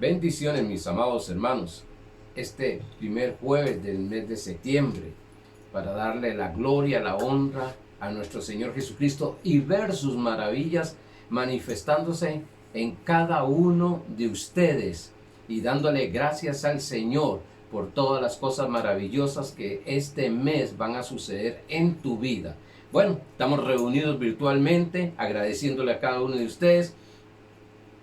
Bendiciones, mis amados hermanos, este primer jueves del mes de septiembre, para darle la gloria, la honra a nuestro Señor Jesucristo y ver sus maravillas manifestándose en cada uno de ustedes, y dándole gracias al Señor por todas las cosas maravillosas que este mes van a suceder en tu vida. Bueno, estamos reunidos virtualmente, agradeciéndole a cada uno de ustedes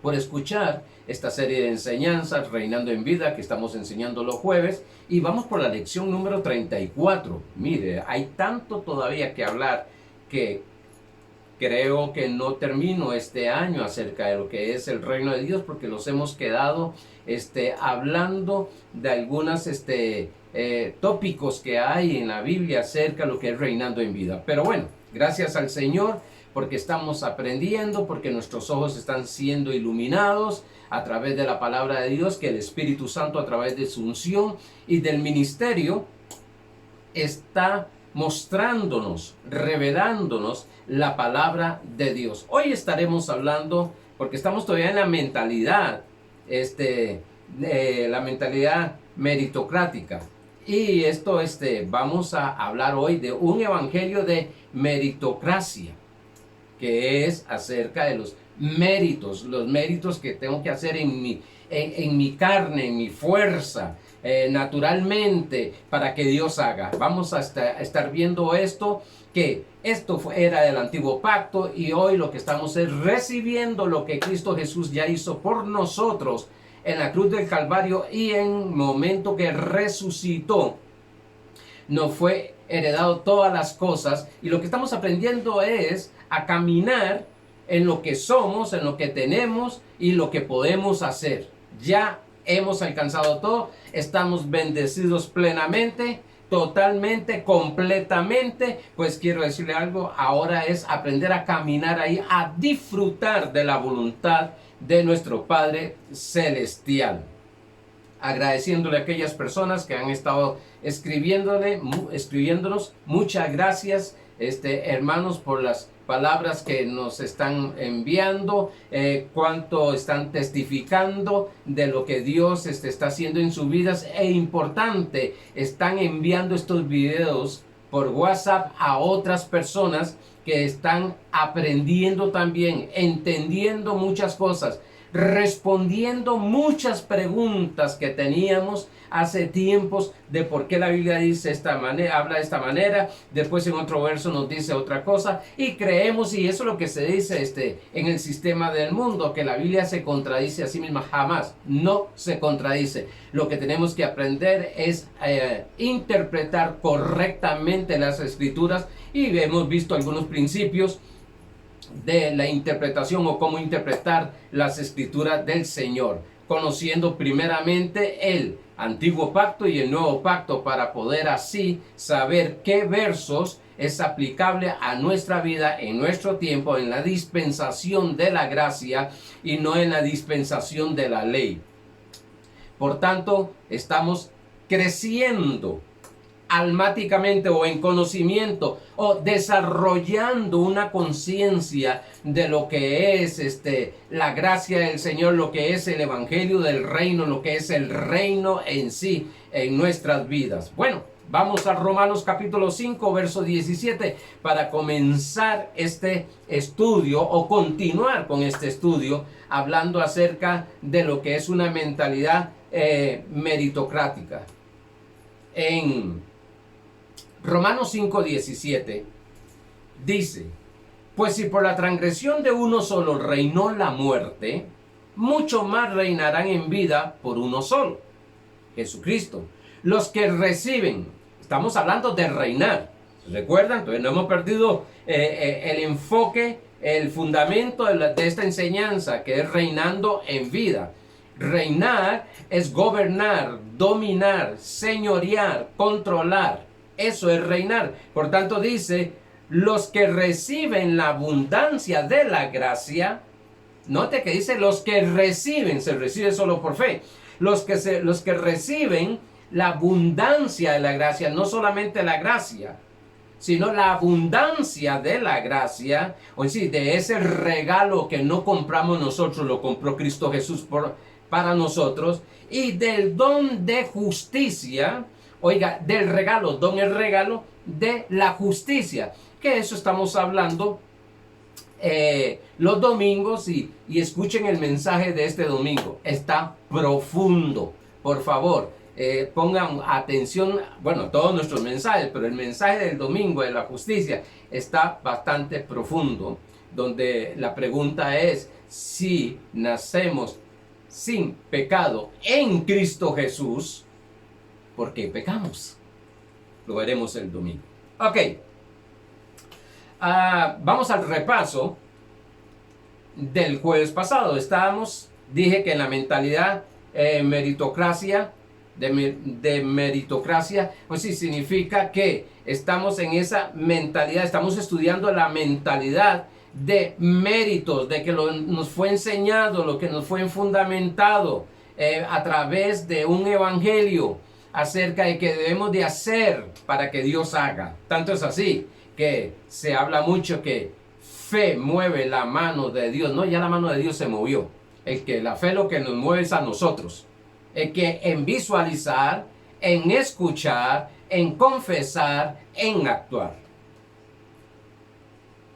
por escuchar esta serie de enseñanzas, Reinando en Vida, que estamos enseñando los jueves, y vamos por la lección número 34. Mire, hay tanto todavía que hablar que creo que no termino este año acerca de lo que es el reino de Dios, porque los hemos quedado hablando de algunos tópicos que hay en la Biblia acerca de lo que es reinando en vida. Pero bueno, gracias al Señor, porque estamos aprendiendo, porque nuestros ojos están siendo iluminados a través de la palabra de Dios, que el Espíritu Santo, a través de su unción y del ministerio, está mostrándonos, revelándonos la palabra de Dios. Hoy estaremos hablando, porque estamos todavía en la mentalidad, la mentalidad meritocrática. Y esto, vamos a hablar hoy de un evangelio de meritocracia, que es acerca de los méritos que tengo que hacer en mi carne, en mi fuerza, naturalmente, para que Dios haga. Vamos a estar viendo esto, que esto era del antiguo pacto, y hoy lo que estamos es recibiendo lo que Cristo Jesús ya hizo por nosotros en la cruz del Calvario, y en el momento que resucitó nos fue heredado todas las cosas, y lo que estamos aprendiendo es a caminar en lo que somos, en lo que tenemos y lo que podemos hacer. Ya hemos alcanzado todo, estamos bendecidos plenamente, totalmente, completamente. Pues quiero decirle algo, ahora es aprender a caminar ahí, a disfrutar de la voluntad de nuestro Padre Celestial. Agradeciéndole a aquellas personas que han estado escribiéndonos. Muchas gracias, hermanos, por las palabras que nos están enviando, cuánto están testificando de lo que Dios está haciendo en sus vidas. E importante, están enviando estos videos por WhatsApp a otras personas que están aprendiendo también, entendiendo muchas cosas, respondiendo muchas preguntas que teníamos hace tiempos de por qué la Biblia dice habla de esta manera, después en otro verso nos dice otra cosa, y creemos, y eso es lo que se dice en el sistema del mundo, que la Biblia se contradice a sí misma. Jamás, no se contradice. Lo que tenemos que aprender es interpretar correctamente las Escrituras, y hemos visto algunos principios de la interpretación, o cómo interpretar las Escrituras del Señor, conociendo primeramente el antiguo pacto y el nuevo pacto, para poder así saber qué versos es aplicable a nuestra vida en nuestro tiempo, en la dispensación de la gracia y no en la dispensación de la ley. Por tanto, estamos creciendo almáticamente, o en conocimiento, o desarrollando una conciencia de lo que es la gracia del Señor, lo que es el evangelio del reino, lo que es el reino en sí en nuestras vidas. Bueno, vamos a Romanos capítulo 5, verso 17, para comenzar este estudio, o continuar con este estudio, hablando acerca de lo que es una mentalidad meritocrática. En Romanos 5:17 dice: pues si por la transgresión de uno solo reinó la muerte, mucho más reinarán en vida por uno solo, Jesucristo, los que reciben. Estamos hablando de reinar, ¿recuerdan? Entonces no hemos perdido el enfoque, el fundamento de esta enseñanza, que es reinando en vida. Reinar es gobernar, dominar, señorear, controlar. Eso es reinar. Por tanto dice, los que reciben la abundancia de la gracia. Note que dice los que reciben, se recibe solo por fe. Los que reciben la abundancia de la gracia, no solamente la gracia, sino la abundancia de la gracia, o sí, de ese regalo que no compramos nosotros, lo compró Cristo Jesús para nosotros, y del don de justicia, oiga, del regalo, don el regalo de la justicia, que eso estamos hablando los domingos, y escuchen el mensaje de este domingo, está profundo, por favor. Pongan atención, bueno, todos nuestros mensajes, pero el mensaje del domingo de la justicia está bastante profundo, donde la pregunta es si nacemos sin pecado en Cristo Jesús, ¿por qué pecamos? Lo veremos el domingo. Ok, vamos al repaso del jueves pasado. Dije que en la mentalidad meritocracia, de meritocracia, pues sí, significa que estamos en esa mentalidad, estamos estudiando la mentalidad de méritos, de que nos fue enseñado, lo que nos fue fundamentado a través de un evangelio acerca de que debemos de hacer para que Dios haga. Tanto es así que se habla mucho que fe mueve la mano de Dios. No, ya la mano de Dios se movió. La fe lo que nos mueve es a nosotros. Que en visualizar, en escuchar, en confesar, en actuar.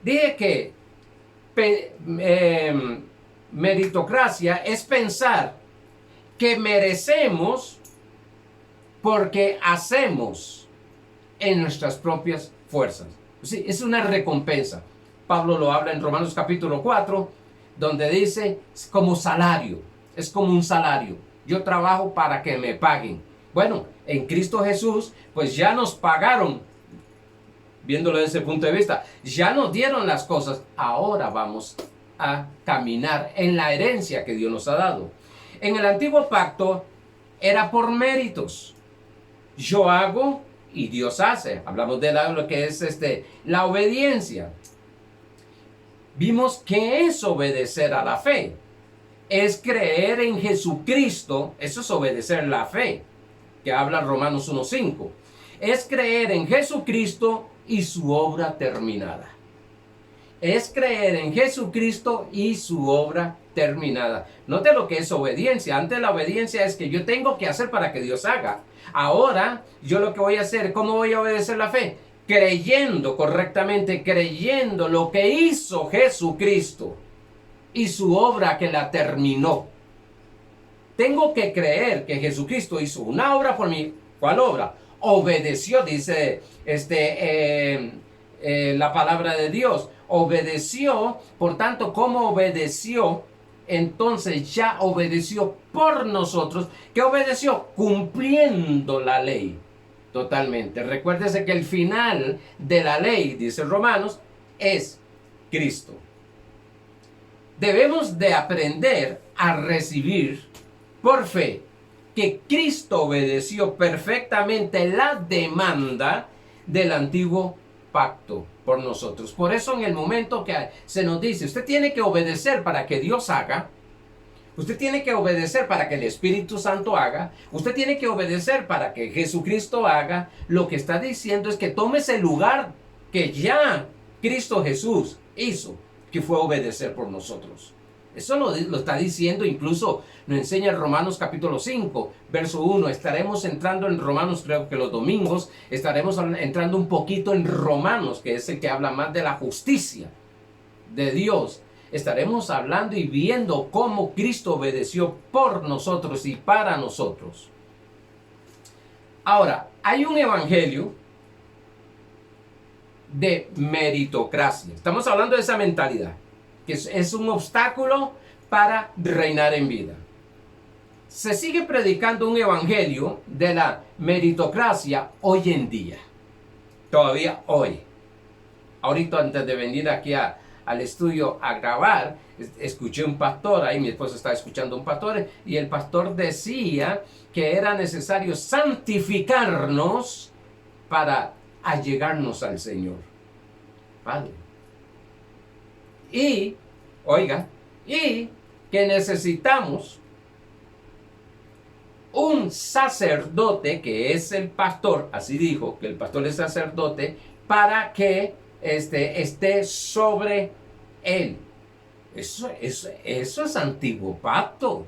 Dije que meritocracia es pensar que merecemos porque hacemos en nuestras propias fuerzas. Sí, es una recompensa. Pablo lo habla en Romanos capítulo 4, donde dice, es como salario, es como un salario. Yo trabajo para que me paguen. Bueno, en Cristo Jesús, pues ya nos pagaron, viéndolo desde ese punto de vista, ya nos dieron las cosas, ahora vamos a caminar en la herencia que Dios nos ha dado. En el antiguo pacto era por méritos. Yo hago y Dios hace. Hablamos de lo que es la obediencia. Vimos que es obedecer a la fe. Es creer en Jesucristo. Eso es obedecer la fe, que habla Romanos 1:5. Es creer en Jesucristo y su obra terminada. Es creer en Jesucristo y su obra terminada. Note lo que es obediencia. Antes la obediencia es que yo tengo que hacer para que Dios haga. Ahora yo lo que voy a hacer, ¿cómo voy a obedecer la fe? Creyendo correctamente, creyendo lo que hizo Jesucristo y su obra que la terminó. Tengo que creer que Jesucristo hizo una obra por mí. ¿Cuál obra? Obedeció, dice la palabra de Dios. Obedeció, por tanto, ¿cómo obedeció? Entonces ya obedeció por nosotros. ¿Qué obedeció? Cumpliendo la ley totalmente. Recuérdese que el final de la ley, dice Romanos, es Cristo. Debemos de aprender a recibir por fe que Cristo obedeció perfectamente la demanda del antiguo pacto por nosotros. Por eso en el momento que se nos dice, usted tiene que obedecer para que Dios haga, usted tiene que obedecer para que el Espíritu Santo haga, usted tiene que obedecer para que Jesucristo haga, lo que está diciendo es que tome ese lugar que ya Cristo Jesús hizo, que fue obedecer por nosotros. Eso lo está diciendo, incluso nos enseña Romanos capítulo 5, verso 1. Estaremos entrando en Romanos, creo que los domingos, estaremos entrando un poquito en Romanos, que es el que habla más de la justicia de Dios. Estaremos hablando y viendo cómo Cristo obedeció por nosotros y para nosotros. Ahora, hay un evangelio de meritocracia. Estamos hablando de esa mentalidad, que es un obstáculo para reinar en vida. Se sigue predicando un evangelio de la meritocracia hoy en día. Todavía hoy. Ahorita antes de venir aquí al estudio a grabar, escuché un pastor, ahí mi esposa estaba escuchando un pastor, y el pastor decía que era necesario santificarnos para allegarnos al Señor Padre. Y, oiga, y que necesitamos un sacerdote, que es el pastor, así dijo, que el pastor es sacerdote, para que esté sobre él. Eso es antiguo pacto.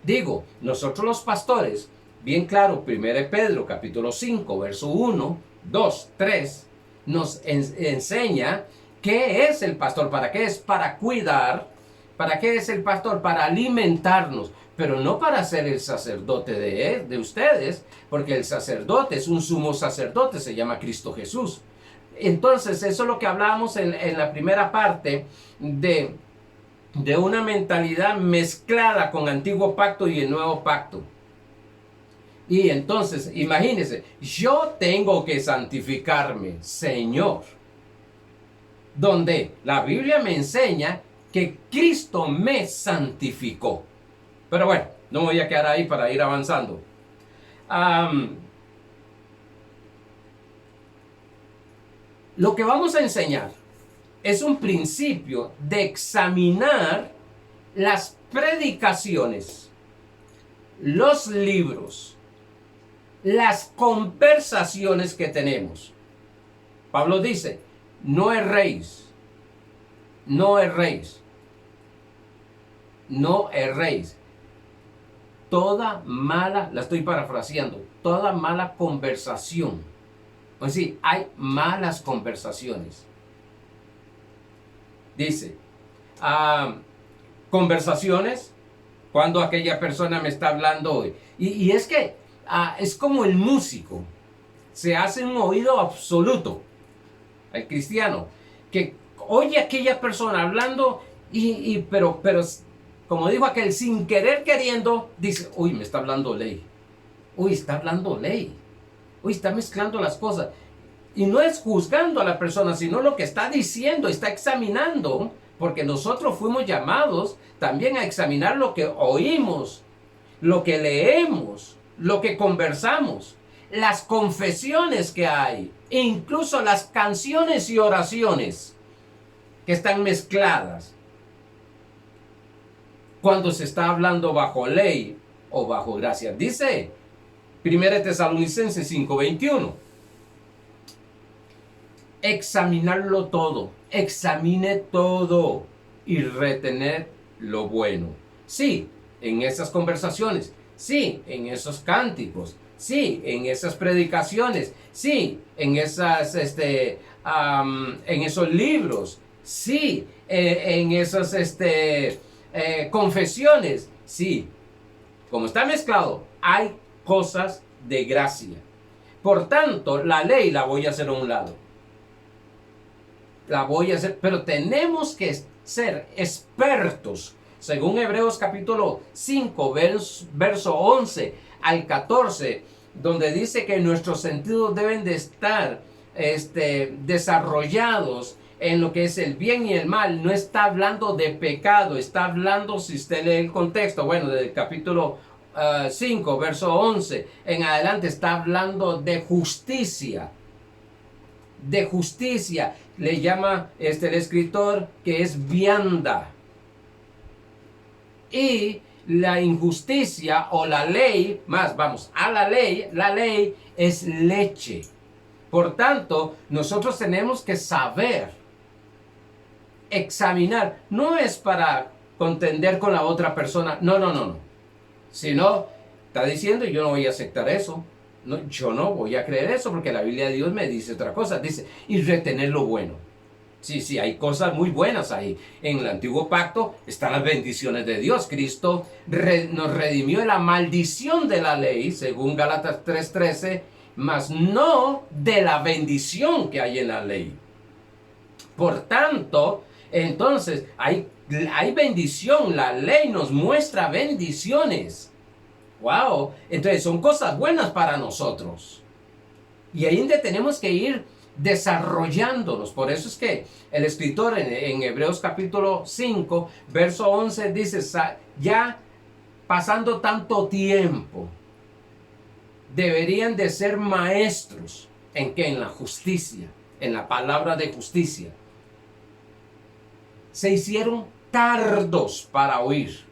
Digo, nosotros los pastores, bien claro, 1 Pedro capítulo 5, verso 1, 2, 3, nos enseña qué es el pastor, para qué es, para cuidar, para qué es el pastor, para alimentarnos, pero no para ser el sacerdote de ustedes, porque el sacerdote es un sumo sacerdote, se llama Cristo Jesús. Entonces, eso es lo que hablábamos en la primera parte de una mentalidad mezclada con antiguo pacto y el nuevo pacto. Y entonces, imagínense, yo tengo que santificarme, Señor, donde la Biblia me enseña que Cristo me santificó. Pero bueno, no me voy a quedar ahí para ir avanzando. Lo que vamos a enseñar es un principio de examinar las predicaciones, los libros, las conversaciones que tenemos. Pablo dice, no erréis, no erréis, no erréis. Toda mala, la estoy parafraseando, toda mala conversación. Es decir, hay malas conversaciones. Dice, conversaciones, cuando aquella persona me está hablando hoy. Y es que es como el músico, se hace un oído absoluto, el cristiano, que oye a aquella persona hablando, pero como dijo aquel, sin querer queriendo, dice, uy, me está hablando ley. Uy, está hablando ley. Uy, está mezclando las cosas. Y no es juzgando a la persona, sino lo que está diciendo, está examinando, porque nosotros fuimos llamados también a examinar lo que oímos, lo que leemos, lo que conversamos, las confesiones que hay, e incluso las canciones y oraciones que están mezcladas. Cuando se está hablando bajo ley o bajo gracia. Dice 1 Tesalonicenses 5:21. Examinarlo todo, examine todo y retener lo bueno. Sí, en esas conversaciones, sí, en esos cánticos, sí, en esas predicaciones, sí, en esas, en esos libros, sí, en esas, confesiones, sí. Como está mezclado, hay cosas de gracia. Por tanto, la ley la voy a hacer a un lado. La voy a hacer, pero tenemos que ser expertos, según Hebreos capítulo 5, verso 11 al 14, donde dice que nuestros sentidos deben de estar desarrollados en lo que es el bien y el mal. No está hablando de pecado, está hablando, si usted lee el contexto, bueno, del capítulo 5, verso 11 en adelante, está hablando de justicia. De justicia, le llama el escritor que es vianda. Y la injusticia o la ley, más vamos a la ley es leche. Por tanto, nosotros tenemos que saber, examinar, no es para contender con la otra persona, no. Sino, está diciendo, yo no voy a aceptar eso. No, yo no voy a creer eso porque la Biblia de Dios me dice otra cosa. Dice, y retener lo bueno. Sí, hay cosas muy buenas ahí. En el antiguo pacto están las bendiciones de Dios. Cristo nos redimió de la maldición de la ley, según Gálatas 3:13, mas no de la bendición que hay en la ley. Por tanto, entonces hay bendición. La ley nos muestra bendiciones. Wow, entonces son cosas buenas para nosotros. Y ahí donde tenemos que ir desarrollándonos. Por eso es que el escritor en Hebreos capítulo 5, verso 11 dice, ya pasando tanto tiempo, deberían de ser maestros. ¿En qué? En la justicia, en la palabra de justicia. Se hicieron tardos para oír.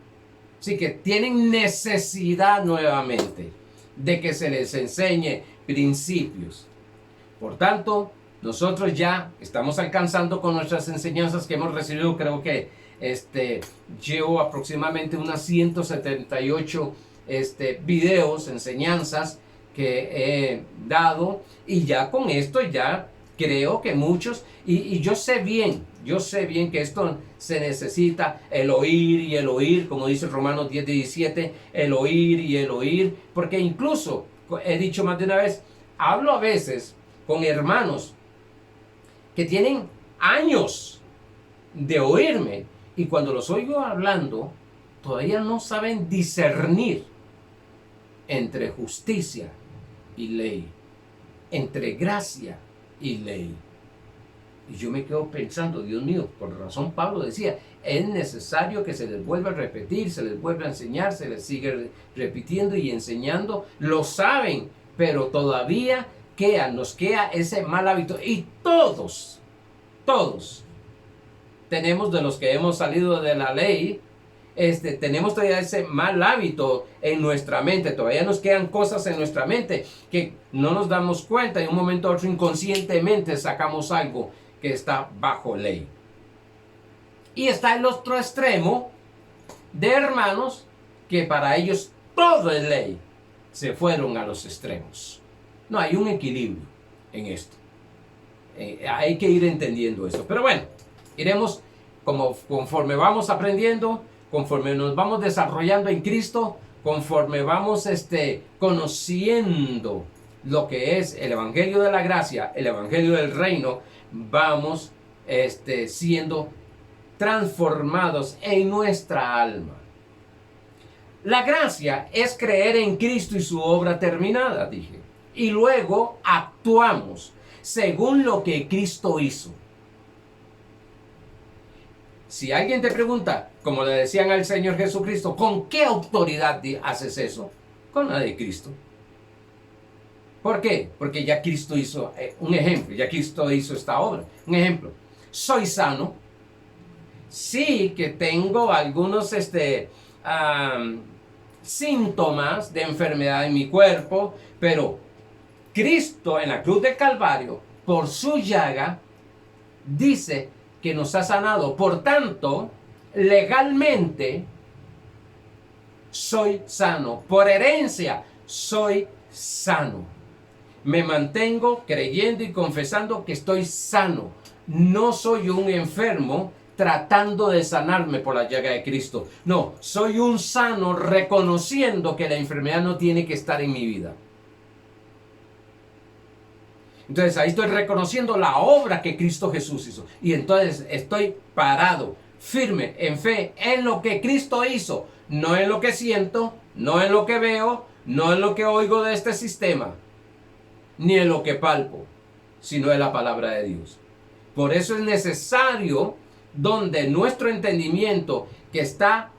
Así que tienen necesidad nuevamente de que se les enseñe principios. Por tanto, nosotros ya estamos alcanzando con nuestras enseñanzas que hemos recibido, creo que Llevo aproximadamente unas 178 videos, enseñanzas que he dado, y ya con esto ya creo que muchos, y yo sé bien que esto se necesita el oír, como dice Romanos 10:17, el oír, porque incluso, he dicho más de una vez, hablo a veces con hermanos que tienen años de oírme, y cuando los oigo hablando, todavía no saben discernir entre justicia y ley, entre gracia y ley. Y yo me quedo pensando, Dios mío, por razón Pablo decía, es necesario que se les vuelva a repetir, se les vuelva a enseñar, se les sigue repitiendo y enseñando. Lo saben, pero todavía nos queda ese mal hábito. Y todos tenemos, de los que hemos salido de la ley, tenemos todavía ese mal hábito en nuestra mente. Todavía nos quedan cosas en nuestra mente que no nos damos cuenta, y en un momento u otro inconscientemente sacamos algo que está bajo ley. Y está el otro extremo de hermanos que para ellos todo es ley. Se fueron a los extremos. No, hay un equilibrio en esto. Hay que ir entendiendo eso. Pero bueno, iremos conforme vamos aprendiendo, conforme nos vamos desarrollando en Cristo, conforme vamos conociendo lo que es el Evangelio de la gracia, el Evangelio del reino, vamos siendo transformados en nuestra alma. La gracia es creer en Cristo y su obra terminada, dije. Y luego actuamos según lo que Cristo hizo. Si alguien te pregunta, como le decían al Señor Jesucristo, ¿con qué autoridad haces eso? Con la de Cristo. ¿Por qué? Porque ya Cristo hizo un ejemplo, ya Cristo hizo esta obra. Un ejemplo, soy sano. Sí que tengo algunos síntomas de enfermedad en mi cuerpo, pero Cristo en la cruz del Calvario, por su llaga, dice que nos ha sanado. Por tanto, legalmente soy sano. Por herencia soy sano. Me mantengo creyendo y confesando que estoy sano. No soy un enfermo tratando de sanarme por la llaga de Cristo. No, soy un sano reconociendo que la enfermedad no tiene que estar en mi vida. Entonces ahí estoy reconociendo la obra que Cristo Jesús hizo. Y entonces estoy parado, firme, en fe, en lo que Cristo hizo. No en lo que siento, no en lo que veo, no en lo que oigo de este sistema, ni en lo que palpo, sino en la palabra de Dios. Por eso es necesario, donde nuestro entendimiento, que está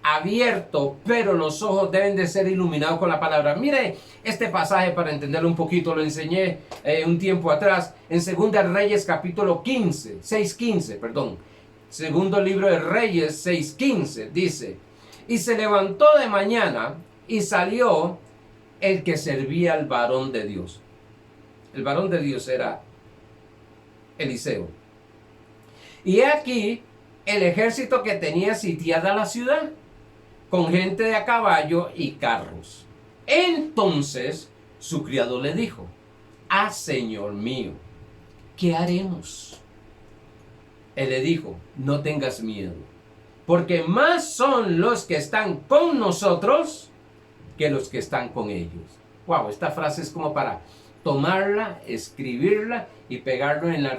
abierto, pero los ojos deben de ser iluminados con la palabra. Mire este pasaje para entenderlo un poquito, lo enseñé un tiempo atrás en 2 Reyes capítulo 6:15, perdón. Segundo libro de Reyes 6:15 dice: y se levantó de mañana y salió el que servía al varón de Dios. El varón de Dios era Eliseo. Y he aquí el ejército que tenía sitiada la ciudad, con gente de a caballo y carros. Entonces su criado le dijo: señor mío, ¿qué haremos? Él le dijo: no tengas miedo, porque más son los que están con nosotros que los que están con ellos. Wow, esta frase es como para tomarla, escribirla y pegarlo en el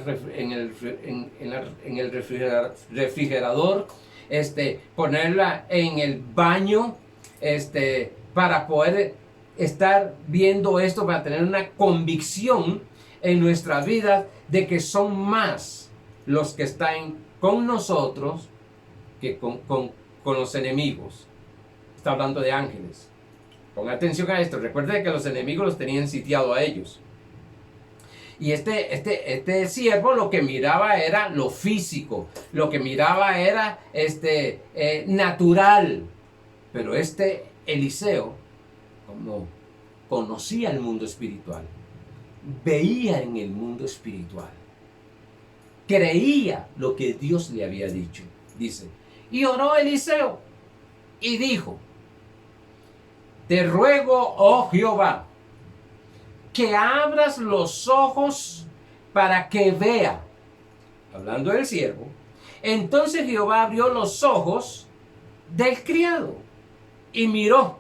refrigerador, ponerla en el baño, para poder estar viendo esto, para tener una convicción en nuestra vida de que son más los que están con nosotros que con los enemigos. Está hablando de ángeles. Ponga atención a esto. Recuerde que los enemigos los tenían sitiado a ellos. Y este siervo lo que miraba era lo físico, lo que miraba era natural. Pero Eliseo, como conocía el mundo espiritual, veía en el mundo espiritual, creía lo que Dios le había dicho. dice, y oró Eliseo y dijo, te ruego, oh Jehová, que abras los ojos para que vea. Hablando del siervo. Entonces Jehová abrió los ojos del criado y miró.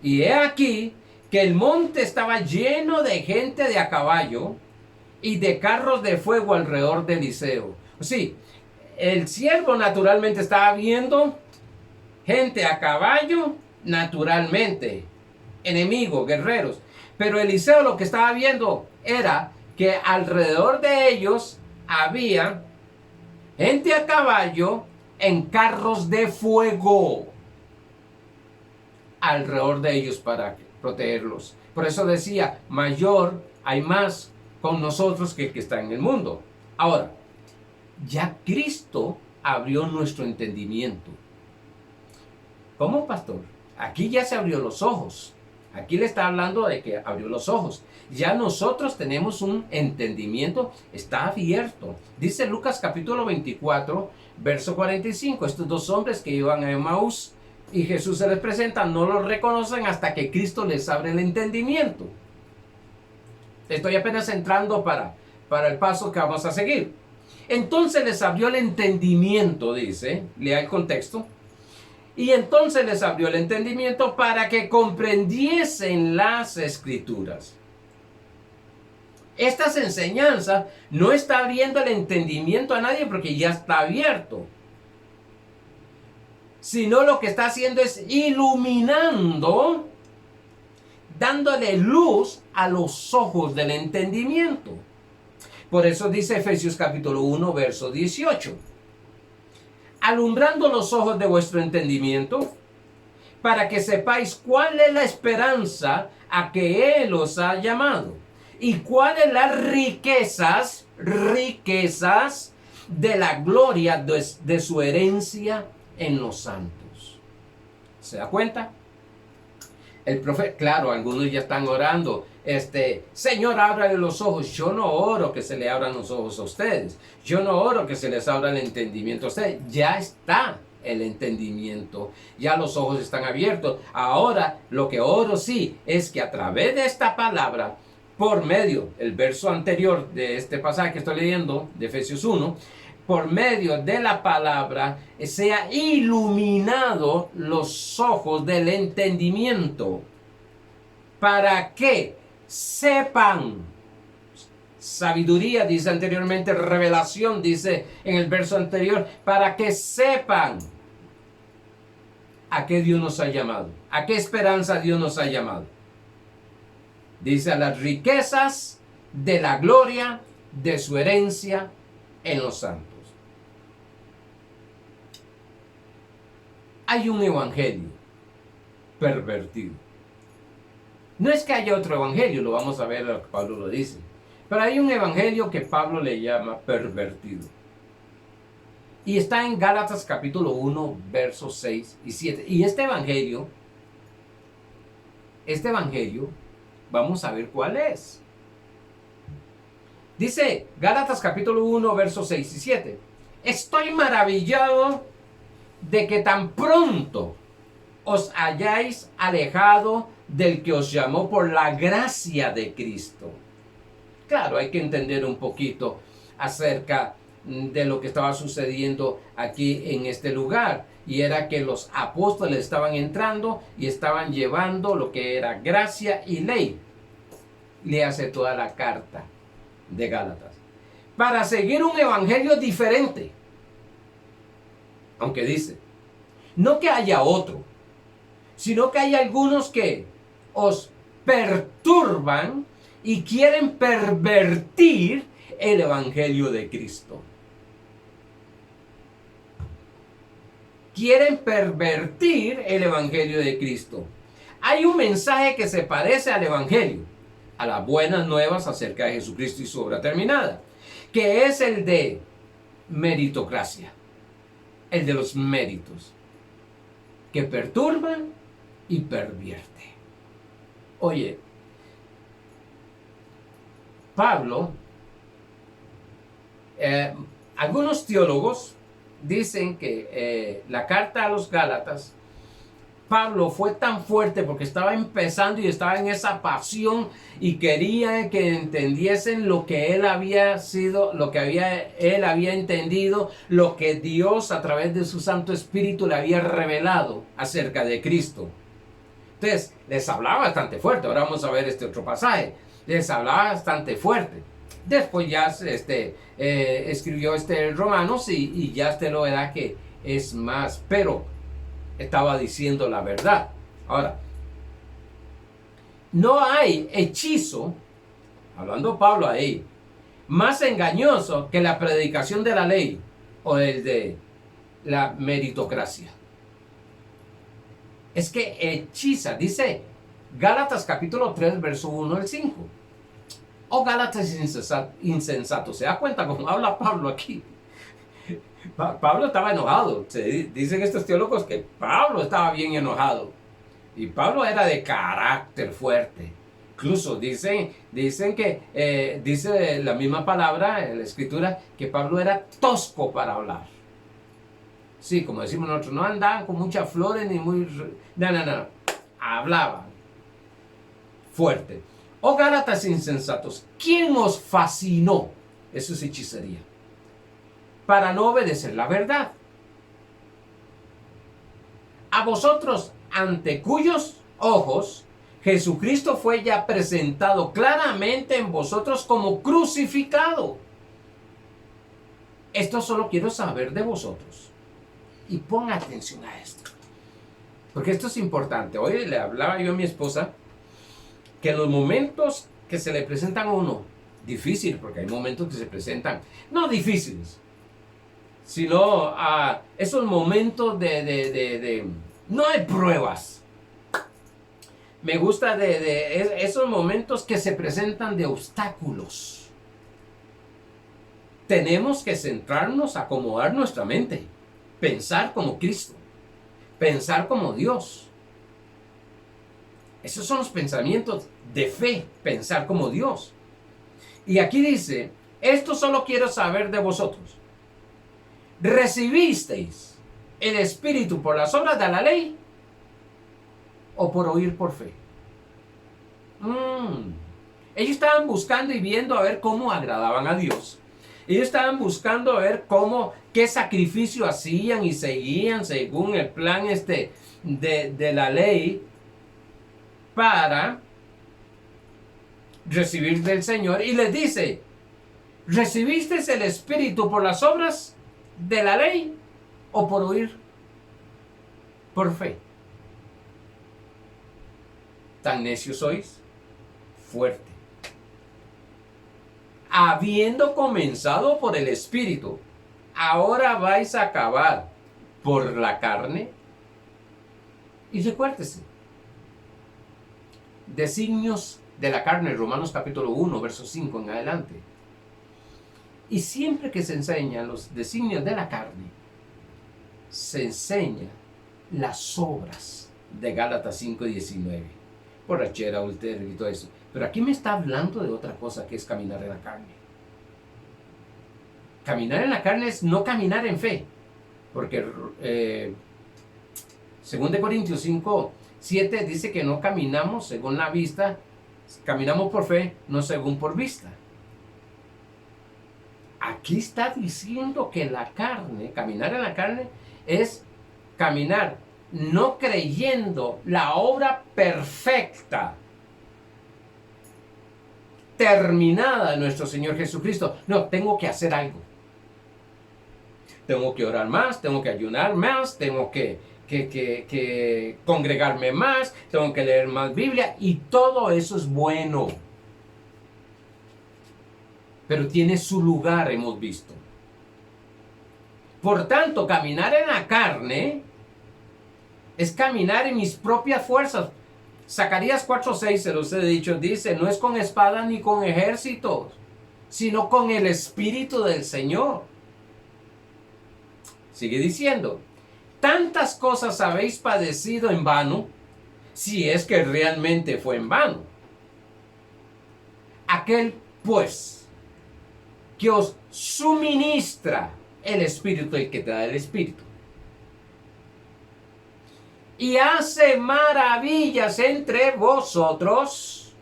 Y he aquí que el monte estaba lleno de gente de a caballo y de carros de fuego alrededor de Eliseo. Sí, el siervo naturalmente estaba viendo gente a caballo, naturalmente, enemigos, guerreros. Pero Eliseo lo que estaba viendo era que alrededor de ellos había gente a caballo en carros de fuego alrededor de ellos para protegerlos. Por eso decía, mayor hay más con nosotros que el que está en el mundo. Ahora, ya Cristo abrió nuestro entendimiento. ¿Cómo, pastor? Aquí ya se abrió los ojos. Aquí le está hablando de que abrió los ojos. Ya nosotros tenemos un entendimiento, está abierto. Dice Lucas capítulo 24, verso 45. Estos dos hombres que iban a Emaús y Jesús se les presenta, no los reconocen hasta que Cristo les abre el entendimiento. Estoy apenas entrando para el paso que vamos a seguir. Entonces les abrió el entendimiento, dice, lea el contexto. Y entonces les abrió el entendimiento para que comprendiesen las escrituras. Estas enseñanzas no está abriendo el entendimiento a nadie porque ya está abierto. Sino lo que está haciendo es iluminando, dándole luz a los ojos del entendimiento. Por eso dice Efesios capítulo 1, verso 18. Alumbrando los ojos de vuestro entendimiento, para que sepáis cuál es la esperanza a que Él os ha llamado, y cuáles las riquezas de la gloria de su herencia en los santos. ¿Se da cuenta? El profeta, claro, algunos ya están orando, Señor, ábrale los ojos. Yo no oro que se le abran los ojos a ustedes. Yo no oro que se les abra el entendimiento a ustedes. Ya está el entendimiento. Ya los ojos están abiertos. Ahora, lo que oro sí es que a través de esta palabra, por medio, el verso anterior de este pasaje que estoy leyendo, de Efesios 1, por medio de la palabra, sea iluminado los ojos del entendimiento. ¿Para qué? Sepan. Sabiduría, dice anteriormente, revelación, dice en el verso anterior, para que sepan a qué Dios nos ha llamado, a qué esperanza Dios nos ha llamado. Dice, a las riquezas de la gloria de su herencia en los santos. Hay un evangelio pervertido. No es que haya otro evangelio, lo vamos a ver, lo que Pablo lo dice. Pero hay un evangelio que Pablo le llama pervertido. Y está en Gálatas capítulo 1, versos 6 y 7. Y este evangelio, vamos a ver cuál es. Dice Gálatas capítulo 1, versos 6 y 7. Estoy maravillado de que tan pronto os hayáis alejado del que os llamó por la gracia de Cristo. Claro, hay que entender un poquito acerca de lo que estaba sucediendo aquí en este lugar. Y era que los apóstoles estaban entrando y estaban llevando lo que era gracia y ley. Le hace toda la carta de Gálatas. Para seguir un evangelio diferente. Aunque dice, no que haya otro, sino que hay algunos que os perturban y quieren pervertir el evangelio de Cristo. Quieren pervertir el evangelio de Cristo. Hay un mensaje que se parece al evangelio, a las buenas nuevas acerca de Jesucristo y su obra terminada, que es el de meritocracia, el de los méritos, que perturban y pervierte. Oye, Pablo, algunos teólogos dicen que la carta a los Gálatas, Pablo fue tan fuerte porque estaba empezando y estaba en esa pasión y quería que entendiesen lo que él había sido, lo que él había entendido, lo que Dios a través de su Santo Espíritu le había revelado acerca de Cristo. Entonces, les hablaba bastante fuerte. Ahora vamos a ver este otro pasaje. Les hablaba bastante fuerte. Después ya escribió Romanos y ya usted lo verá que es más, pero estaba diciendo la verdad. Ahora, no hay hechizo, hablando Pablo ahí, más engañoso que la predicación de la ley o el de la meritocracia. Es que hechiza, dice Gálatas capítulo 3, verso 1 al 5. Oh Gálatas insensato, ¿se da cuenta cómo habla Pablo aquí? Pablo estaba enojado. Dicen estos teólogos que Pablo estaba bien enojado. Y Pablo era de carácter fuerte. Incluso dicen que, dice la misma palabra en la escritura, que Pablo era tosco para hablar. Sí, como decimos nosotros, no andaban con muchas flores ni muy... No. Hablaban fuerte. Oh Gálatas insensatos, ¿quién os fascinó? Eso es hechicería. Para no obedecer la verdad. A vosotros, ante cuyos ojos Jesucristo fue ya presentado claramente en vosotros como crucificado. Esto solo quiero saber de vosotros. Y ponga atención a esto. Porque esto es importante. Hoy le hablaba yo a mi esposa que los momentos que se le presentan a uno, difícil, porque hay momentos que se presentan, no difíciles, sino a esos momentos no hay pruebas. Me gusta de esos momentos que se presentan de obstáculos. Tenemos que centrarnos, acomodar nuestra mente, pensar como Cristo, pensar como Dios. Esos son los pensamientos de fe, pensar como Dios. Y aquí dice, esto solo quiero saber de vosotros. ¿Recibisteis el Espíritu por las obras de la ley o por oír por fe? Ellos estaban buscando y viendo a ver cómo agradaban a Dios. Ellos estaban buscando a ver qué sacrificio hacían y seguían según el plan de la ley para recibir del Señor. Y les dice, ¿recibiste el Espíritu por las obras de la ley o por oír por fe? ¿Tan necios sois? Fuerte. Habiendo comenzado por el Espíritu, ahora vais a acabar por la carne. Y recuérdese, designios de la carne, Romanos capítulo 1, verso 5 en adelante. Y siempre que se enseñan los designios de la carne, se enseña las obras de Gálatas 5:19. Borrachera, adulterio y todo eso. Pero aquí me está hablando de otra cosa que es caminar en la carne. Caminar en la carne es no caminar en fe. Porque 2 Corintios 5:7 dice que no caminamos según la vista, caminamos por fe, no según por vista. Aquí está diciendo que la carne, caminar en la carne, es caminar no creyendo la obra perfecta, terminada de nuestro Señor Jesucristo. No, tengo que hacer algo. Tengo que orar más, tengo que ayunar más, tengo que congregarme más, tengo que leer más Biblia, y todo eso es bueno. Pero tiene su lugar, hemos visto. Por tanto, caminar en la carne es caminar en mis propias fuerzas. Zacarías 4:6, se los he dicho, dice, no es con espada ni con ejércitos, sino con el Espíritu del Señor. Sigue diciendo, tantas cosas habéis padecido en vano, si es que realmente fue en vano. Aquel, pues, que os suministra el Espíritu el que te da el Espíritu. Y hace maravillas entre vosotros.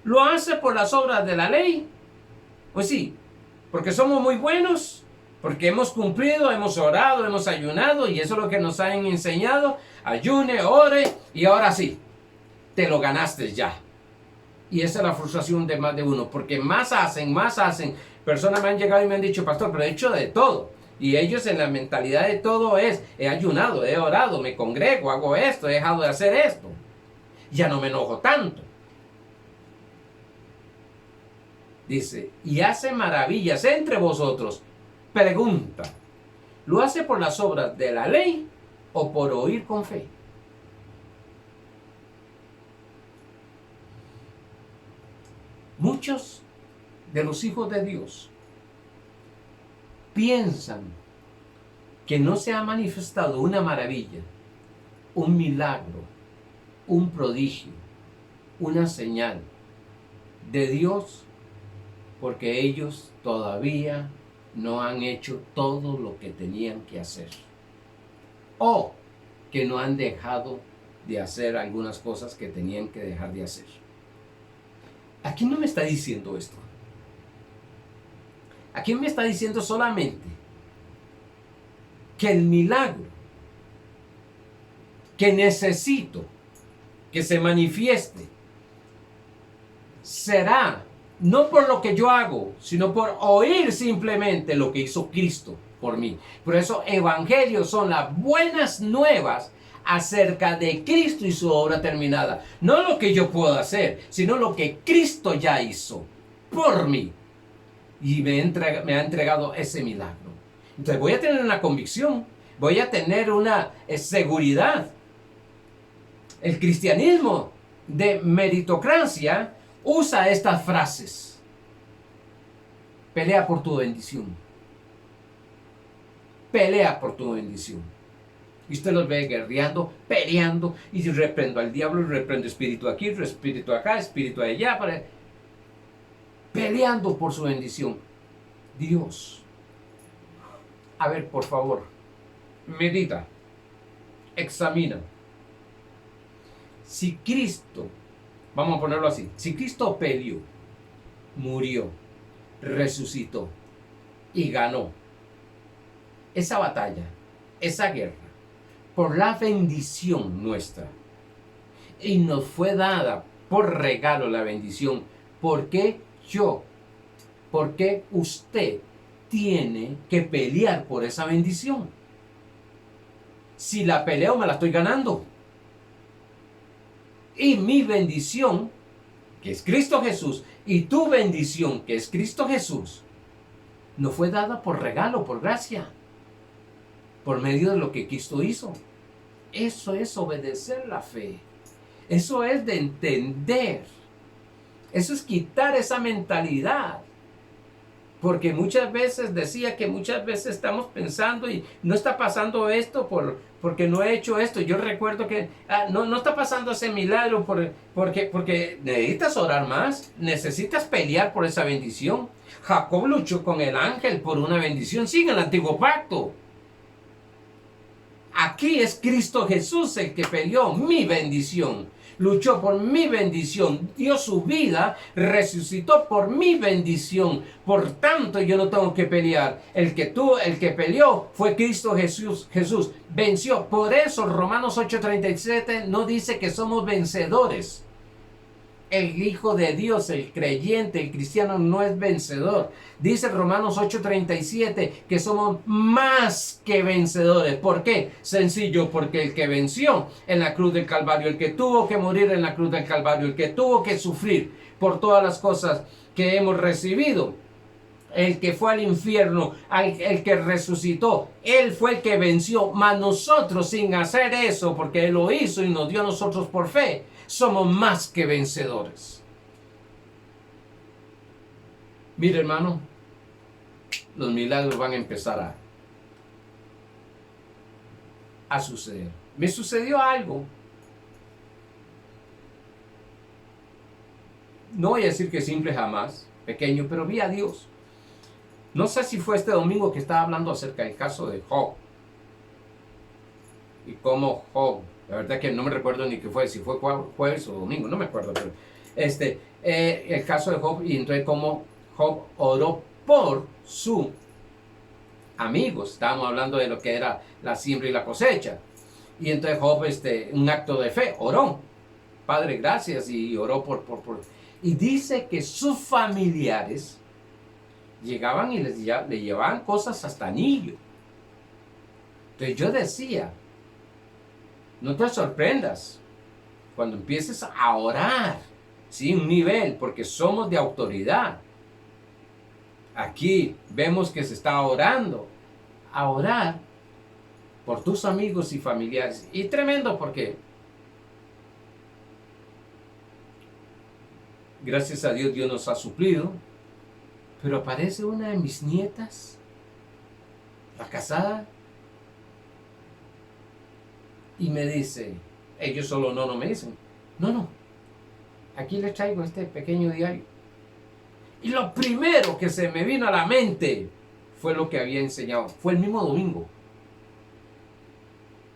¿Lo hace por las obras de la ley? Pues sí, porque somos muy buenos, porque hemos cumplido, hemos orado, hemos ayunado, y eso es lo que nos han enseñado. Ayune, ore, y ahora sí, te lo ganaste ya. Y esa es la frustración de más de uno, porque más hacen. Personas me han llegado y me han dicho, pastor, pero he hecho de todo. Y ellos en la mentalidad de todo es, he ayunado, he orado, me congrego, hago esto, he dejado de hacer esto. Ya no me enojo tanto. Dice, y hace maravillas entre vosotros. Pregunta, ¿lo hace por las obras de la ley o por oír con fe? Muchos de los hijos de Dios piensan que no se ha manifestado una maravilla, un milagro, un prodigio, una señal de Dios, porque ellos todavía no han hecho todo lo que tenían que hacer, o que no han dejado de hacer algunas cosas que tenían que dejar de hacer. ¿A quién no me está diciendo esto? ¿A quién me está diciendo solamente que el milagro que necesito que se manifieste será no por lo que yo hago, sino por oír simplemente lo que hizo Cristo por mí? Por eso evangelios son las buenas nuevas acerca de Cristo y su obra terminada. No lo que yo puedo hacer, sino lo que Cristo ya hizo por mí. Y me ha entregado ese milagro. Entonces voy a tener una convicción, voy a tener una seguridad. El cristianismo de meritocracia usa estas frases. Pelea por tu bendición. Pelea por tu bendición. Y usted los ve guerreando, peleando, y reprendo al diablo, reprendo espíritu aquí, espíritu acá, espíritu allá, peleando por su bendición. Dios, a ver, por favor, medita, examina. Si Cristo, vamos a ponerlo así, si Cristo peleó, murió, resucitó y ganó esa batalla, esa guerra, por la bendición nuestra, y nos fue dada por regalo la bendición, ¿por qué yo, por qué usted tiene que pelear por esa bendición? Si la peleo, me la estoy ganando. Y mi bendición, que es Cristo Jesús, y tu bendición, que es Cristo Jesús, nos fue dada por regalo, por gracia, por medio de lo que Cristo hizo. Eso es obedecer la fe. Eso es de entender. Eso es quitar esa mentalidad. Porque muchas veces decía que muchas veces estamos pensando y no está pasando esto porque no he hecho esto. Yo recuerdo que no está pasando ese milagro porque necesitas orar más, necesitas pelear por esa bendición. Jacob luchó con el ángel por una bendición, sigue el antiguo pacto. Aquí es Cristo Jesús el que peleó mi bendición. Luchó por mi bendición, dio su vida, resucitó por mi bendición. Por tanto, yo no tengo que pelear. El que peleó fue Cristo Jesús. Jesús venció. Por eso Romanos 8:37 no dice que somos vencedores. El Hijo de Dios, el creyente, el cristiano no es vencedor. Dice Romanos 8:37 que somos más que vencedores. ¿Por qué? Sencillo, porque el que venció en la cruz del Calvario, el que tuvo que morir en la cruz del Calvario, el que tuvo que sufrir por todas las cosas que hemos recibido, el que fue al infierno, el que resucitó, Él fue el que venció. Mas nosotros, sin hacer eso, porque Él lo hizo y nos dio a nosotros por fe, somos más que vencedores. Mire, hermano, los milagros van a empezar a suceder. Me sucedió algo. No voy a decir que simple jamás, pequeño, pero vi a Dios. No sé si fue este domingo que estaba hablando acerca del caso de Job. Y cómo Job, la verdad que no me recuerdo ni qué fue, si fue jueves o domingo, no me acuerdo, pero el caso de Job, y entonces cómo Job oró por su amigos. Estábamos hablando de lo que era la siembra y la cosecha. Y entonces Job, un acto de fe, oró. Padre, gracias, y oró por. Y dice que sus familiares llegaban y le llevaban cosas hasta anillo. Entonces yo decía, no te sorprendas cuando empieces a orar, ¿sí? Un nivel, porque somos de autoridad. Aquí vemos que se está orando, a orar por tus amigos y familiares. Y tremendo porque, gracias a Dios, Dios nos ha suplido. Pero aparece una de mis nietas, la casada, y me dice, ellos solo no me dicen, no, aquí les traigo este pequeño diario. Y lo primero que se me vino a la mente fue lo que había enseñado. Fue el mismo domingo.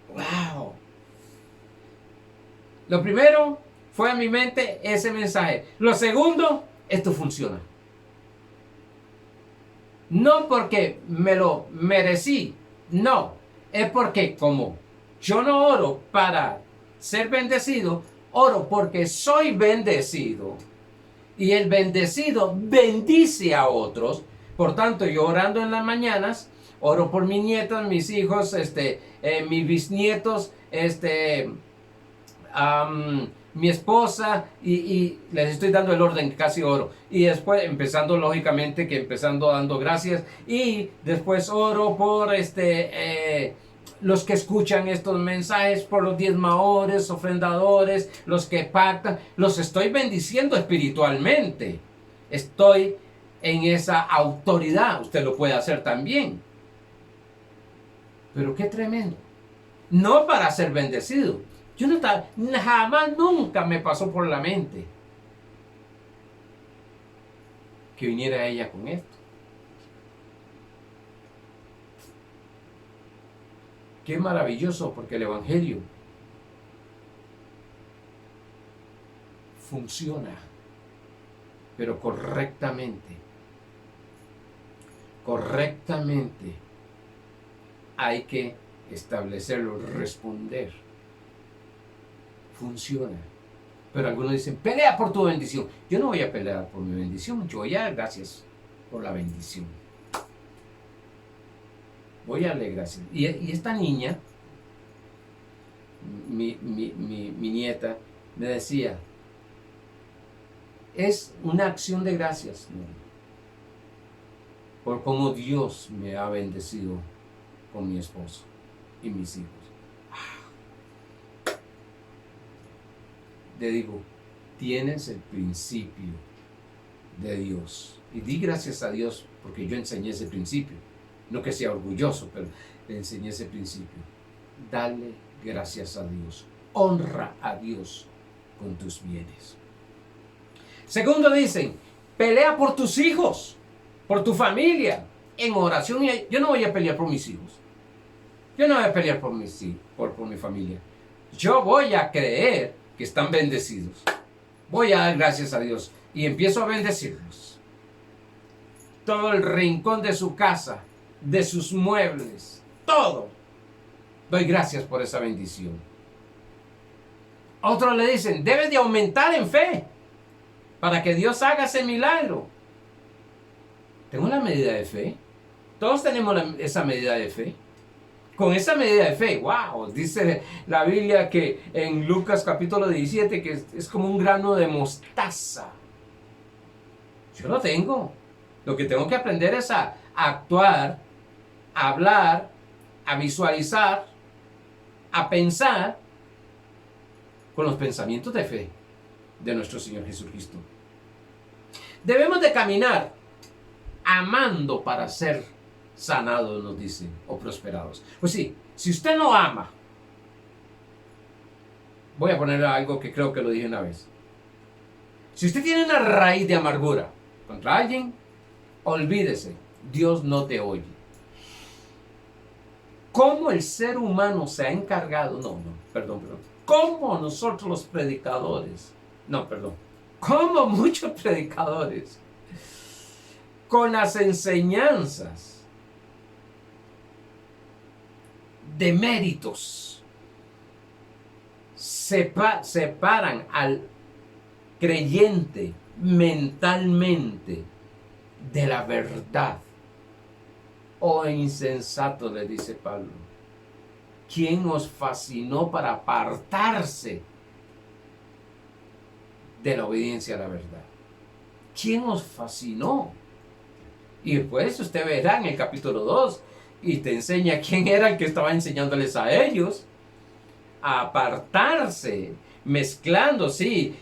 ¡Wow! Lo primero fue a mi mente ese mensaje. Lo segundo, esto funciona. No porque me lo merecí, no. Es porque como yo no oro para ser bendecido, oro porque soy bendecido. Y el bendecido bendice a otros. Por tanto, yo orando en las mañanas, oro por mis nietos, mis hijos, mis bisnietos, mi esposa, y les estoy dando el orden, casi oro. Y después, empezando lógicamente, dando gracias. Y después oro por los que escuchan estos mensajes, por los diezmadores, ofrendadores, los que pactan, los estoy bendiciendo espiritualmente. Estoy en esa autoridad. Usted lo puede hacer también. Pero qué tremendo. No para ser bendecido. Yo no estaba, jamás, nunca me pasó por la mente que viniera ella con esto. Qué maravilloso, porque el Evangelio funciona, pero correctamente. Correctamente hay que establecerlo, responder. Funciona. Pero algunos dicen, pelea por tu bendición. Yo no voy a pelear por mi bendición, yo voy a dar gracias por la bendición. Voy a darle gracias. Y esta niña, mi nieta, me decía, es una acción de gracias, ¿no?, por cómo Dios me ha bendecido con mi esposo y mis hijos. Le digo, tienes el principio de Dios. Y di gracias a Dios porque yo enseñé ese principio. No que sea orgulloso, pero le enseñé ese principio. Dale gracias a Dios. Honra a Dios con tus bienes. Segundo dicen, pelea por tus hijos, por tu familia, en oración. Yo no voy a pelear por mis hijos. Yo no voy a pelear por mi familia. Yo voy a creer que están bendecidos. Voy a dar gracias a Dios y empiezo a bendecirlos. Todo el rincón de su casa, de sus muebles, todo. Doy gracias por esa bendición. Otros le dicen, debes de aumentar en fe para que Dios haga ese milagro. Tengo la medida de fe. Todos tenemos esa medida de fe. Con esa medida de fe, wow, dice la Biblia que en Lucas capítulo 17 que es como un grano de mostaza. Yo lo tengo. Lo que tengo que aprender es a actuar, a hablar, a visualizar, a pensar con los pensamientos de fe de nuestro Señor Jesucristo. Debemos de caminar amando para ser sanados, nos dicen, o prosperados. Pues sí, si usted no ama, voy a poner algo que creo que lo dije una vez. Si usted tiene una raíz de amargura contra alguien, olvídese. Dios no te oye. ¿Cómo el ser humano se ha encargado? Perdón. ¿Cómo nosotros los predicadores? ¿Cómo muchos predicadores con las enseñanzas de méritos separan al creyente mentalmente de la verdad? Oh insensato, le dice Pablo, ¿quién os fascinó para apartarse de la obediencia a la verdad? ¿Quién os fascinó? Y después usted verá en el capítulo 2 y te enseña quién era el que estaba enseñándoles a ellos a apartarse, mezclando, sí,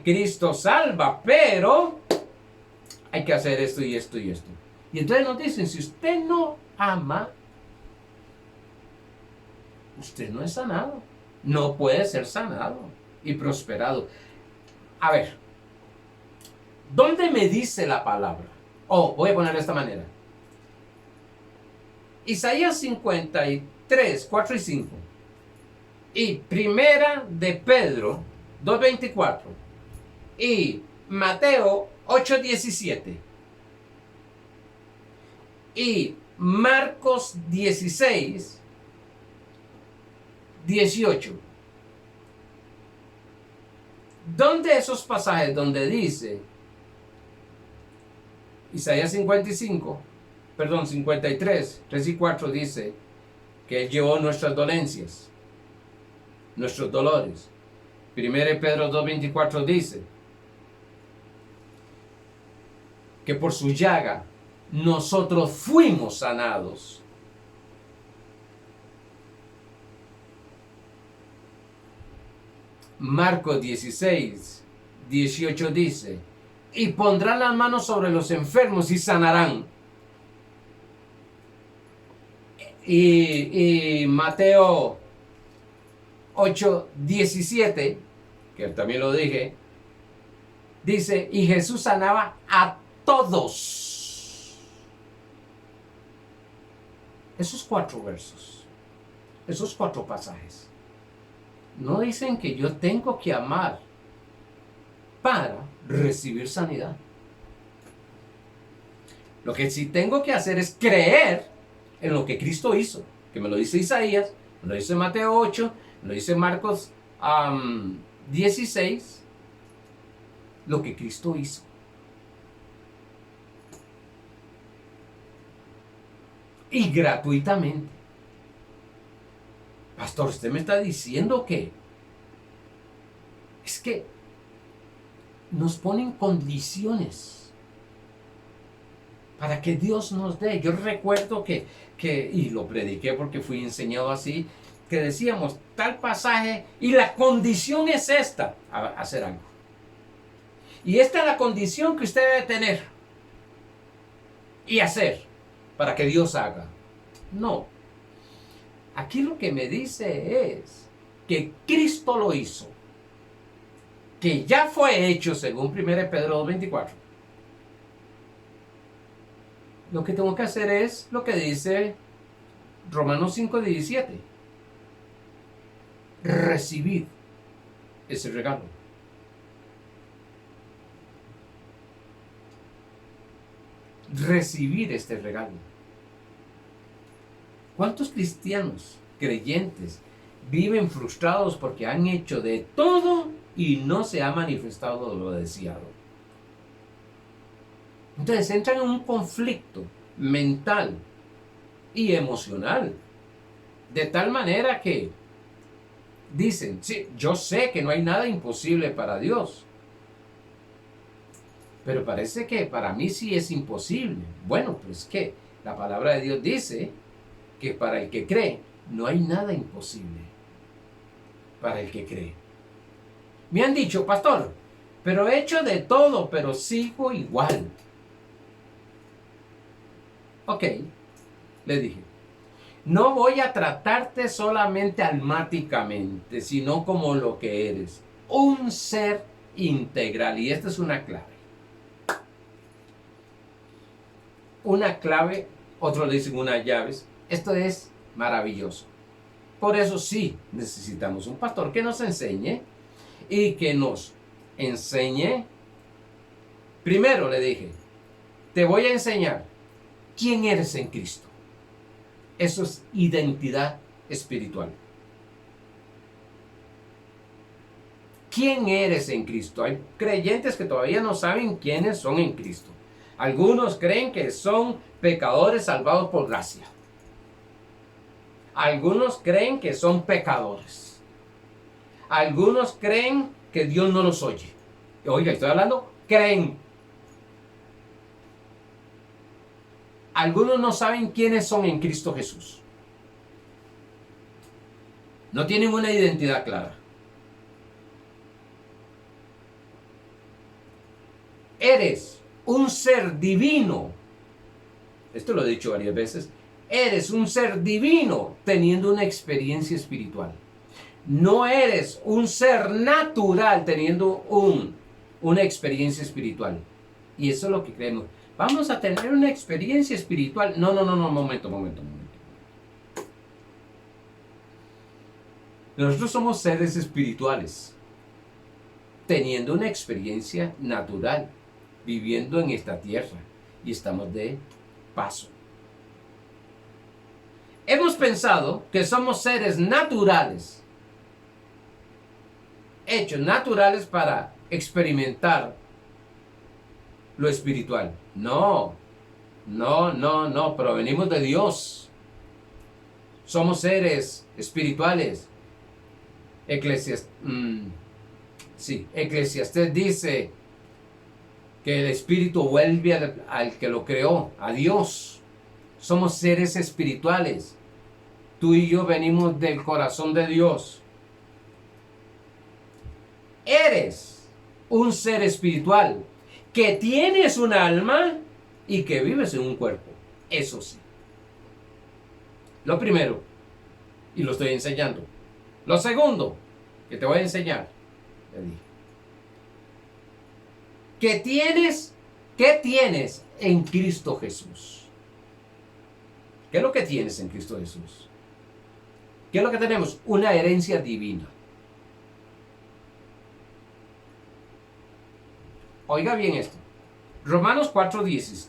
Cristo salva, pero hay que hacer esto y esto y esto. Y entonces nos dicen, si usted no ama, usted no es sanado. No puede ser sanado y prosperado. A ver, ¿dónde me dice la palabra? Voy a poner de esta manera. Isaías 53, 4 y 5. Y Primera de Pedro 2:24. Y Mateo 8:17. Y Marcos 16:18. ¿Dónde esos pasajes donde dice Isaías 53, 3 y 4 dice que Él llevó nuestras dolencias, nuestros dolores? 1 Pedro 2:24 dice que por su llaga nosotros fuimos sanados. Marcos 16:18 dice, y pondrán las manos sobre los enfermos y sanarán. Y Mateo 8:17, que también lo dije, dice, y Jesús sanaba a todos. Esos 4 versos, esos 4 pasajes, no dicen que yo tengo que amar para recibir sanidad. Lo que sí tengo que hacer es creer en lo que Cristo hizo, que me lo dice Isaías, me lo dice Mateo 8, me lo dice Marcos 16, lo que Cristo hizo. Y gratuitamente. Pastor, usted me está diciendo que es que nos ponen condiciones para que Dios nos dé. Yo recuerdo que y lo prediqué porque fui enseñado así, que decíamos tal pasaje y la condición es esta, hacer algo. Y esta es la condición que usted debe tener y hacer para que Dios haga. No. Aquí lo que me dice es que Cristo lo hizo, que ya fue hecho según 1 Pedro 2:24. Lo que tengo que hacer es lo que dice Romanos 5:17. Recibir ese regalo. Recibir este regalo. ¿Cuántos cristianos, creyentes, viven frustrados porque han hecho de todo y no se ha manifestado lo deseado? Entonces entran en un conflicto mental y emocional, de tal manera que dicen, sí, yo sé que no hay nada imposible para Dios, pero parece que para mí sí es imposible. Bueno, pues que la palabra de Dios dice que para el que cree no hay nada imposible. Para el que cree. Me han dicho, pastor, pero he hecho de todo, pero sigo igual. Ok, le dije, no voy a tratarte solamente almáticamente, sino como lo que eres, un ser integral. Y esta es una clave. una clave, otros le dicen unas llaves. Esto es maravilloso. Por eso sí necesitamos un pastor que nos enseñe y que nos enseñe. Primero le dije, te voy a enseñar quién eres en Cristo. Eso es identidad espiritual. ¿Quién eres en Cristo? Hay creyentes que todavía no saben quiénes son en Cristo. Algunos creen que son pecadores salvados por gracia. Algunos creen que son pecadores. Algunos creen que Dios no los oye. Oiga, estoy hablando, creen. Algunos no saben quiénes son en Cristo Jesús. No tienen una identidad clara. Eres un ser divino. Esto lo he dicho varias veces. Eres un ser divino teniendo una experiencia espiritual. No eres un ser natural teniendo una experiencia espiritual. Y eso es lo que creemos. Vamos a tener una experiencia espiritual. No, momento. Nosotros somos seres espirituales teniendo una experiencia natural, viviendo en esta tierra, y estamos de paso. Hemos pensado que somos seres naturales, hechos naturales para experimentar lo espiritual. No, provenimos de Dios. Somos seres espirituales. Eclesiastés dice que el espíritu vuelve al que lo creó, a Dios. Somos seres espirituales. Tú y yo venimos del corazón de Dios. Eres un ser espiritual que tienes un alma y que vives en un cuerpo. Eso sí. Lo primero, y lo estoy enseñando. Lo segundo, que te voy a enseñar, ¿qué tienes en Cristo Jesús? ¿Qué es lo que tienes en Cristo Jesús? ¿Qué es lo que tenemos? Una herencia divina. Oiga bien esto. Romanos 4:13.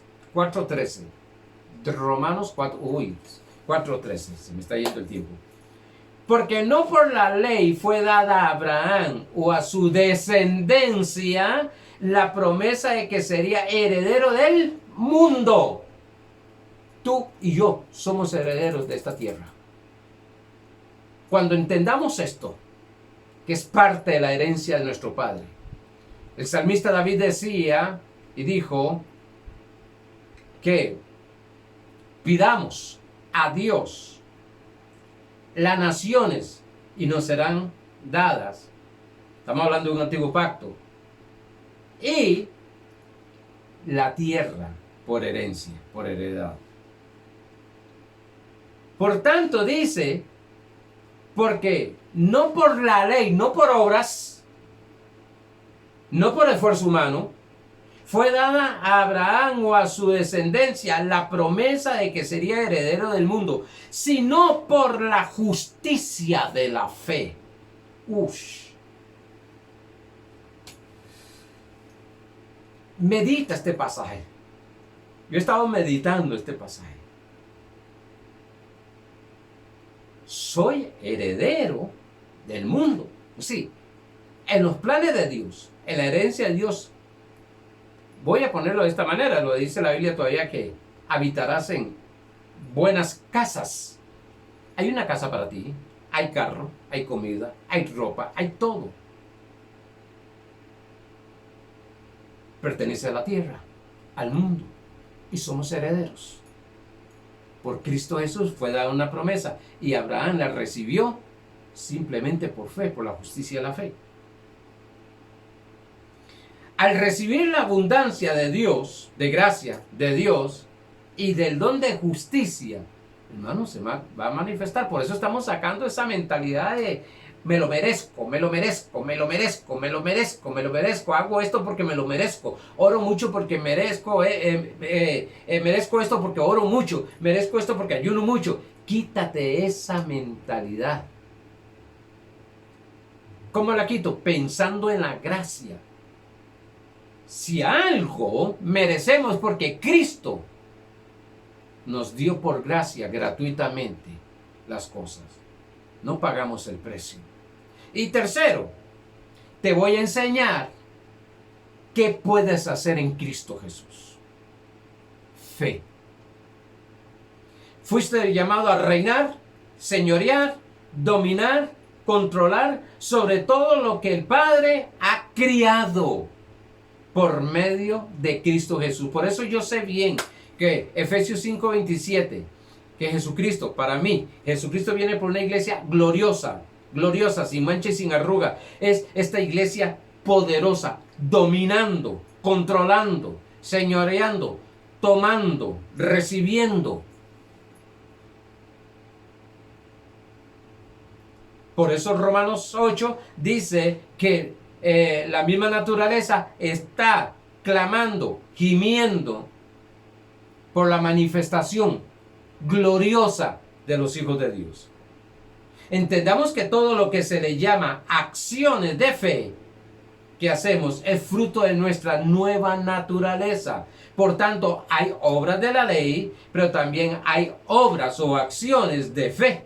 Romanos 4:13. Se me está yendo el tiempo. Porque no por la ley fue dada a Abraham o a su descendencia la promesa de que sería heredero del mundo. Tú y yo somos herederos de esta tierra. Cuando entendamos esto, que es parte de la herencia de nuestro Padre. El salmista David decía y dijo que pidamos a Dios las naciones y nos serán dadas. Estamos hablando de un antiguo pacto. Y la tierra por herencia, por heredad. Por tanto dice, porque no por la ley, no por obras, no por esfuerzo humano, fue dada a Abraham o a su descendencia la promesa de que sería heredero del mundo, sino por la justicia de la fe. Medita este pasaje. Yo he estado meditando este pasaje. Soy heredero del mundo. Sí, en los planes de Dios, en la herencia de Dios. Voy a ponerlo de esta manera, lo dice la Biblia todavía, que habitarás en buenas casas. Hay una casa para ti, hay carro, hay comida, hay ropa, hay todo. Pertenece a la tierra, al mundo, y somos herederos. Por Cristo Jesús fue dada una promesa y Abraham la recibió simplemente por fe, por la justicia de la fe. Al recibir la abundancia de Dios, de gracia de Dios y del don de justicia, hermano, se va a manifestar. Por eso estamos sacando esa mentalidad me lo merezco, me lo merezco, me lo merezco, me lo merezco, me lo merezco, hago esto porque me lo merezco, oro mucho porque merezco, merezco esto porque oro mucho, merezco esto porque ayuno mucho. Quítate esa mentalidad. ¿Cómo la quito? Pensando en la gracia. Si algo merecemos porque Cristo nos dio por gracia gratuitamente las cosas. No pagamos el precio. Y tercero, te voy a enseñar qué puedes hacer en Cristo Jesús. Fe. Fuiste llamado a reinar, señorear, dominar, controlar sobre todo lo que el Padre ha criado por medio de Cristo Jesús. Por eso yo sé bien que Efesios 5:27, que Jesucristo, para mí, Jesucristo viene por una iglesia gloriosa, gloriosa, sin mancha y sin arruga. Es esta iglesia poderosa, dominando, controlando, señoreando, tomando, recibiendo. Por eso Romanos 8 dice que la misma naturaleza está clamando, gimiendo por la manifestación gloriosa de los hijos de Dios. Entendamos que todo lo que se le llama acciones de fe que hacemos es fruto de nuestra nueva naturaleza. Por tanto, hay obras de la ley, pero también hay obras o acciones de fe.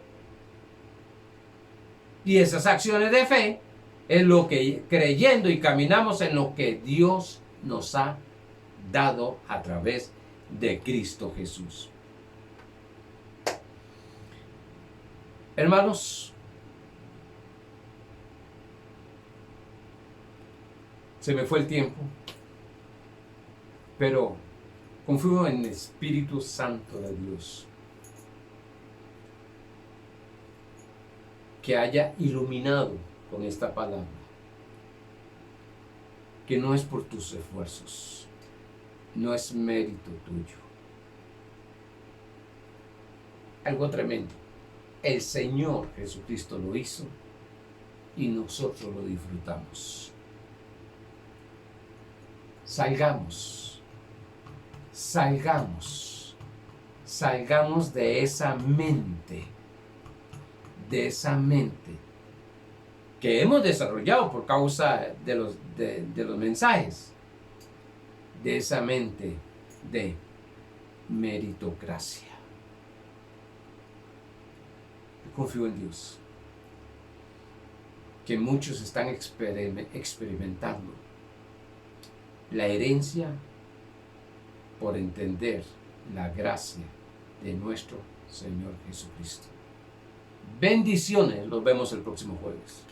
Y esas acciones de fe es lo que creyendo y caminamos en lo que Dios nos ha dado a través de Cristo Jesús. Hermanos, se me fue el tiempo, pero confío en el Espíritu Santo de Dios que haya iluminado con esta palabra, que no es por tus esfuerzos, no es mérito tuyo. Algo tremendo. El Señor Jesucristo lo hizo y nosotros lo disfrutamos. Salgamos de esa mente, que hemos desarrollado por causa de los mensajes, de esa mente de meritocracia. Yo confío en Dios, que muchos están experimentando la herencia por entender la gracia de nuestro Señor Jesucristo. Bendiciones, nos vemos el próximo jueves.